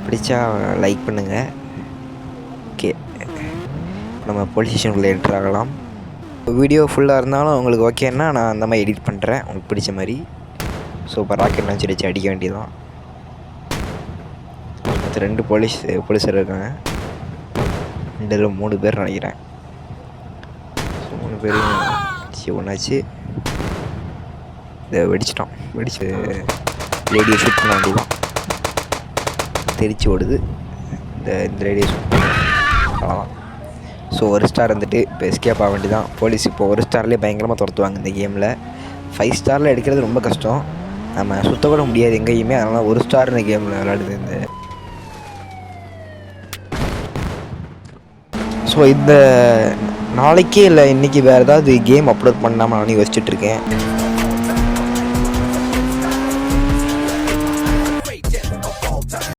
பிடிச்சா லைக் பண்ணுங்கள். ஓகே, நம்ம போலீஸ் ஸ்டேஷனுக்குள்ளே என்ட்ரு ஆகலாம். வீடியோ ஃபுல்லாக இருந்தாலும் உங்களுக்கு ஓகேன்னா நான் அந்த மாதிரி எடிட் பண்ணுறேன் உங்களுக்கு பிடிச்ச மாதிரி. ஸோ இப்போ ராக்கெட் லான்ச்சர் வச்சு அடிக்க வேண்டியதான். 2 போலீஸர் இருக்காங்க. 3 பேர் நினைக்கிறேன். ஸோ 3 பேரையும் அடிச்சு ஒன்றாச்சு. இதை வெடிச்சு லேடியை ஷூட் பண்ண வேண்டியதான். தெரிச்சு ஓடுது. இந்த லேடியை ஷூட் பண்ண அவ்வளோதான். ஸோ 1 ஸ்டார் வந்துட்டு இப்போ எஸ்கேப் ஆக வேண்டியதான். போலீஸ் இப்போ 1 ஸ்டார்லேயே பயங்கரமாக துரத்துவாங்க இந்த கேமில். 5 ஸ்டாரில் எடுக்கிறது ரொம்ப கஷ்டம். நம்ம சுத்தக்கூட முடியாது எங்கேயுமே. அதனால் 1 ஸ்டார் இந்த கேமில் விளையாடுது இந்த. ஸோ இந்த நாளைக்கே இல்லை இன்றைக்கி வேறு ஏதாவது கேம் அப்லோட் பண்ணாமல் நானும் யோசிச்சுட்ருக்கேன்.